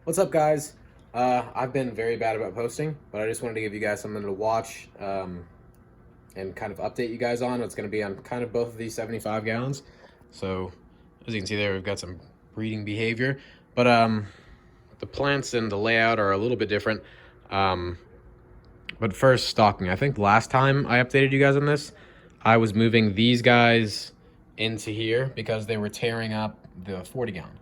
What's up, guys? I've been very bad about posting, but I just wanted to give you guys something to watch and kind of update you guys on. It's going to be on kind of both of these 75 gallons. So, as you can see there, we've got some breeding behavior, but the plants and the layout are a little bit different. But first, stocking. I think last time I updated you guys on this, I was moving these guys into here because they were tearing up the 40 gallon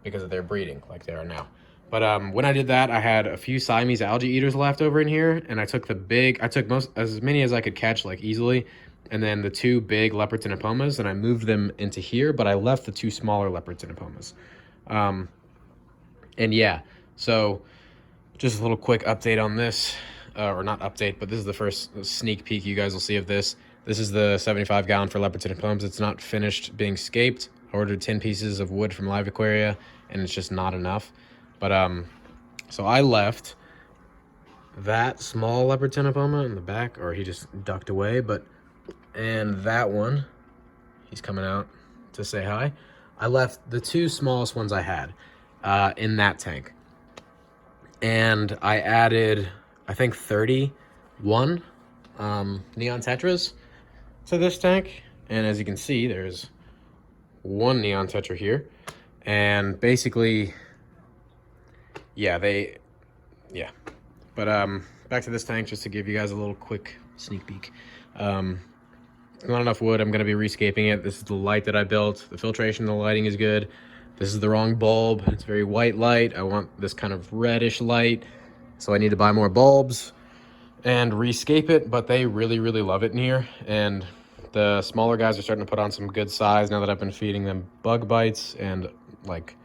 because of their breeding like they are now. But when I did that, I had a few Siamese algae eaters left over in here, and I took as many as I could catch, like, easily, and then the two big leopard ctenopomas, and I moved them into here, but I left the two smaller leopard ctenopomas. And yeah, so just a little quick update on this, or not update, but this is the first sneak peek you guys will see of this. This is the 75 gallon for leopard ctenopomas. It's not finished being scaped. I ordered 10 pieces of wood from Live Aquaria, and it's just not enough. But so I left that small leopard ctenopoma in the back, or he just ducked away, and that one, he's coming out to say hi. I left the two smallest ones I had in that tank. And I added, I think, 31 neon tetras to this tank. And as you can see, there's one neon tetra here. And basically, yeah. But back to this tank, just to give you guys a little quick sneak peek. Not enough wood. I'm going to be rescaping it. This is the light that I built. The filtration, the lighting is good. This is the wrong bulb. It's very white light. I want this kind of reddish light, so I need to buy more bulbs and rescape it, but they really, really love it in here. And the smaller guys are starting to put on some good size now that I've been feeding them bug bites and, like,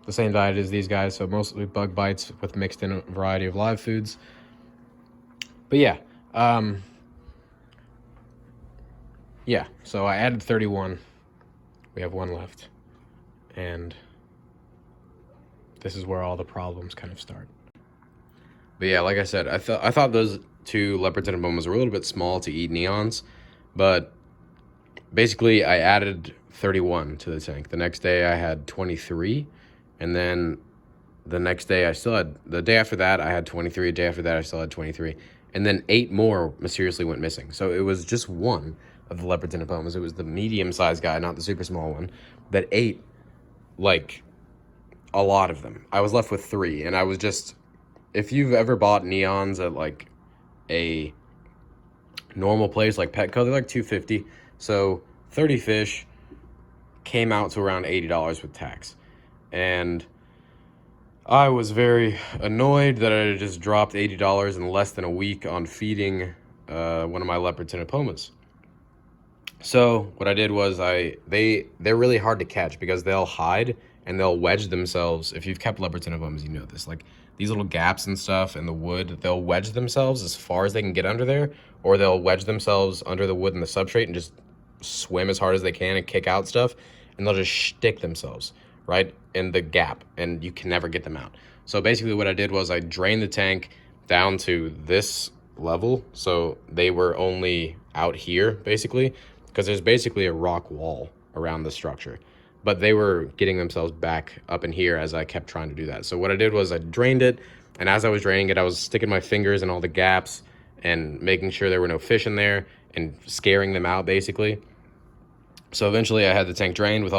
the same diet as these guys, so mostly bug bites with mixed in a variety of live foods. But yeah, so I added 31. We have one left. And this is where all the problems kind of start. But yeah, like I said, I thought those two leopard ctenopomas were a little bit small to eat neons, but basically I added 31 to the tank. The next day I had 23, and then the next day the day after that I had 23, the day after that I still had 23, and then 8 more mysteriously went missing. So it was just one of the leopard ctenopomas. It was the medium-sized guy, not the super small one, that ate, like, a lot of them. I was left with 3, and I was just, if you've ever bought neons at, like, a normal place like Petco, they're like $2.50. So 30 fish came out to around $80 with tax. And I was very annoyed that I just dropped $80 in less than a week on feeding one of my leopard ctenopomas. So what I did was they're really hard to catch because they'll hide and they'll wedge themselves. If you've kept leopard ctenopomas, you know this. Like, these little gaps and stuff in the wood, they'll wedge themselves as far as they can get under there, or they'll wedge themselves under the wood and the substrate and just swim as hard as they can and kick out stuff, and they'll just stick themselves right in the gap, and you can never get them out. So basically what I did was I drained the tank down to this level, so they were only out here, basically, because there's basically a rock wall around the structure. But they were getting themselves back up in here as I kept trying to do that. So what I did was I drained it, and as I was draining it, I was sticking my fingers in all the gaps and making sure there were no fish in there and scaring them out, basically. So eventually I had the tank drained with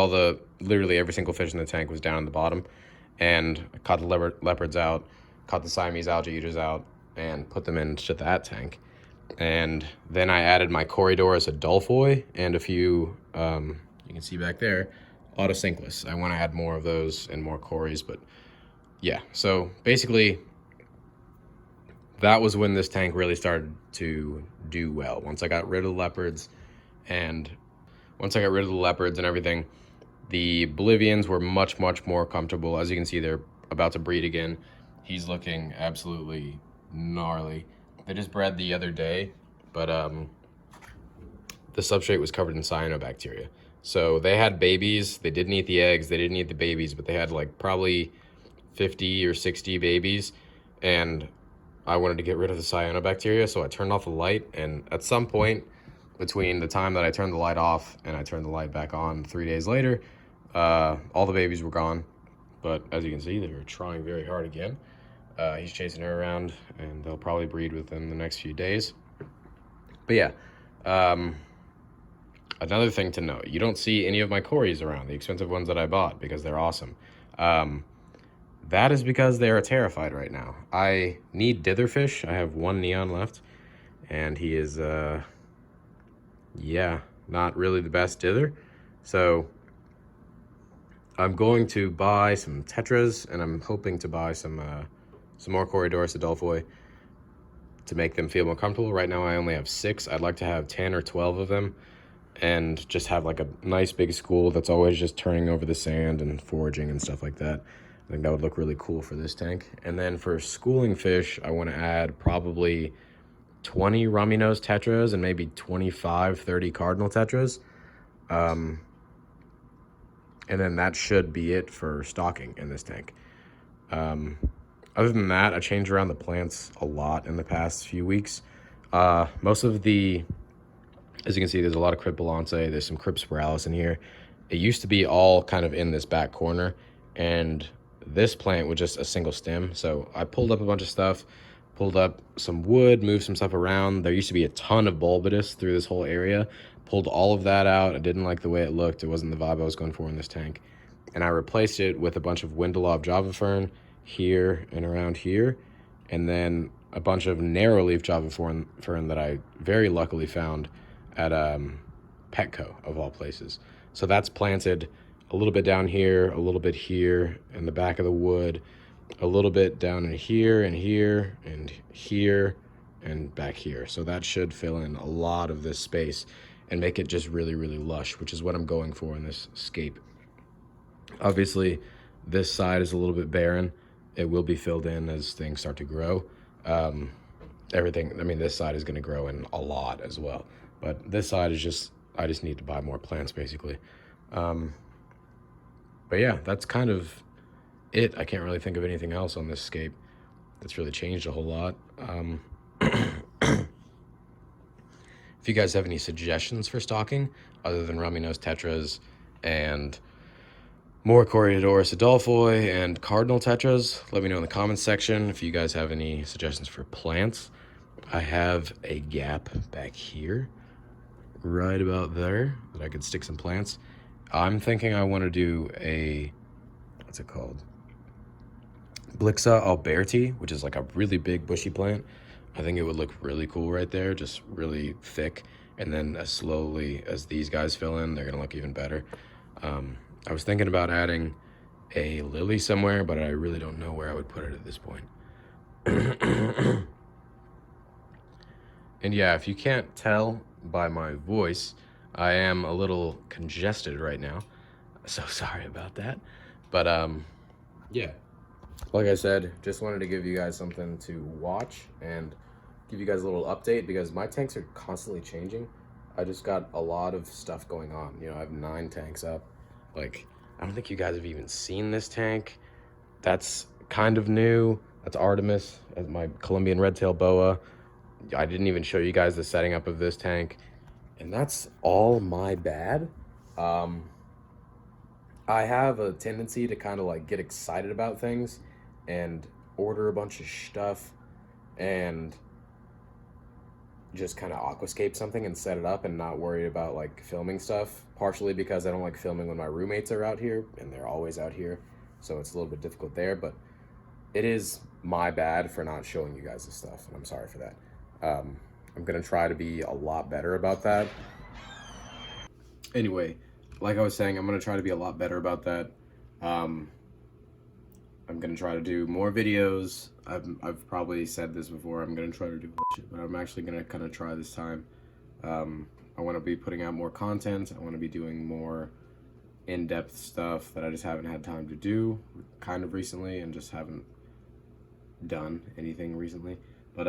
literally every single fish in the tank was down at the bottom, and I caught the leopards out, caught the Siamese algae eaters out, and put them into that tank. And then I added my Corydorus adulphoi and a few, you can see back there, autosynclus. I want to add more of those and more cories, but yeah. So basically, that was when this tank really started to do well. Once I got rid of the leopards and everything, the Bolivians were much, much more comfortable. As you can see, they're about to breed again. He's looking absolutely gnarly. They just bred the other day, but the substrate was covered in cyanobacteria. So they had babies. They didn't eat the eggs. They didn't eat the babies, but they had like probably 50 or 60 babies. And I wanted to get rid of the cyanobacteria, so I turned off the light. And at some point between the time that I turned the light off and I turned the light back on 3 days later, all the babies were gone. but as you can see, they're trying very hard again. He's chasing her around, and they'll probably breed within the next few days. But yeah, another thing to note, you don't see any of my cories around, the expensive ones that I bought, because they're awesome. That is because they are terrified right now. I need ditherfish. I have one neon left, and he is, yeah, not really the best dither. So I'm going to buy some tetras, and I'm hoping to buy some more Corydoras adelphoi to make them feel more comfortable. Right now I only have 6. I'd like to have 10 or 12 of them, and just have like a nice big school that's always just turning over the sand and foraging and stuff like that. I think that would look really cool for this tank. And then for schooling fish, I want to add probably 20 rummy nose tetras and maybe 25-30 cardinal tetras. And then that should be it for stocking in this tank. Other than that, I changed around the plants a lot in the past few weeks. Most of the, as you can see, there's a lot of Cryptolance, there's some Cryptospiralis in here. It used to be all kind of in this back corner, and this plant was just a single stem. So I pulled up a bunch of stuff, pulled up some wood, moved some stuff around. There used to be a ton of Bulbidus through this whole area. Pulled all of that out. I didn't like the way it looked. It wasn't the vibe I was going for in this tank. And I replaced it with a bunch of Windelov Java Fern here and around here, and then a bunch of narrow-leaf Java Fern that I very luckily found at Petco, of all places. So that's planted a little bit down here, a little bit here in the back of the wood, a little bit down in here and here and here and back here. So that should fill in a lot of this space and make it just really, really lush, which is what I'm going for in this scape. Obviously, this side is a little bit barren. It will be filled in as things start to grow. Everything, I mean, this side is going to grow in a lot as well. But this side is just, I just need to buy more plants, basically. But yeah, that's kind of it. I can't really think of anything else on this scape that's really changed a whole lot. If you guys have any suggestions for stocking, other than rummy nose tetras and more Corydoras adelphoi and cardinal tetras, let me know in the comments section. If you guys have any suggestions for plants, I have a gap back here, right about there, that I could stick some plants. I'm thinking I want to do a, what's it called? Blixa alberti, which is like a really big bushy plant. I think it would look really cool right there, just really thick. And then as slowly as these guys fill in, they're gonna look even better. I was thinking about adding a lily somewhere, but I really don't know where I would put it at this point. And yeah, if you can't tell by my voice, I am a little congested right now. So sorry about that. But yeah, like I said, just wanted to give you guys something to watch and give you guys a little update, because my tanks are constantly changing. I just got a lot of stuff going on. You know, I have 9 tanks up. Like, I don't think you guys have even seen this tank. That's kind of new. That's Artemis, as my Colombian red-tailed boa. I didn't even show you guys the setting up of this tank. And that's all my bad. I have a tendency to kind of like get excited about things and order a bunch of stuff and just kind of aquascape something and set it up and not worry about like filming stuff, partially because I don't like filming when my roommates are out here, and they're always out here, so it's a little bit difficult there. But it is my bad for not showing you guys this stuff, and I'm sorry for that. I'm gonna try to be a lot better about that. Anyway, like I was saying, I'm gonna try to be a lot better about that. I'm gonna try to do more videos. I've probably said this before. I'm gonna try to do shit, but I'm actually gonna kind of try this time. I want to be putting out more content. I want to be doing more in-depth stuff that I just haven't had time to do kind of recently, and just haven't done anything recently. But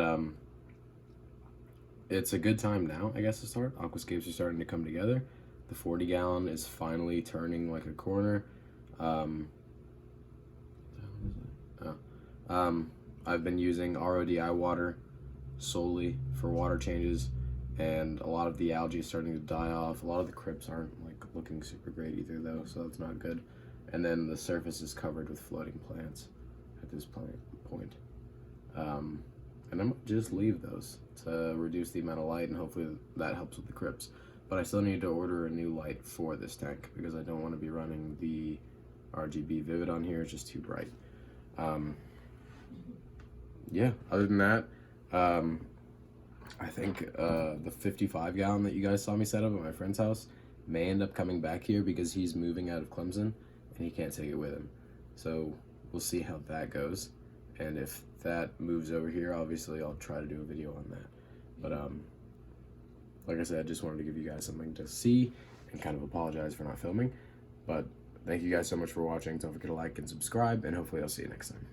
it's a good time now, I guess, to start. Aquascapes are starting to come together. The 40-gallon is finally turning like a corner. I've been using RODI water solely for water changes, and a lot of the algae is starting to die off. A lot of the crypts aren't like looking super great either though, so that's not good. and then the surface is covered with floating plants at this point. And I'm gonna just leave those to reduce the amount of light, and hopefully that helps with the crypts. But I still need to order a new light for this tank because I don't want to be running the RGB Vivid on here. It's just too bright. Yeah, other than that, I think the 55 gallon that you guys saw me set up at my friend's house may end up coming back here because he's moving out of Clemson and he can't take it with him. So we'll see how that goes. And if that moves over here, obviously I'll try to do a video on that. But like I said, I just wanted to give you guys something to see and kind of apologize for not filming. But thank you guys so much for watching. Don't forget to like and subscribe, and hopefully I'll see you next time.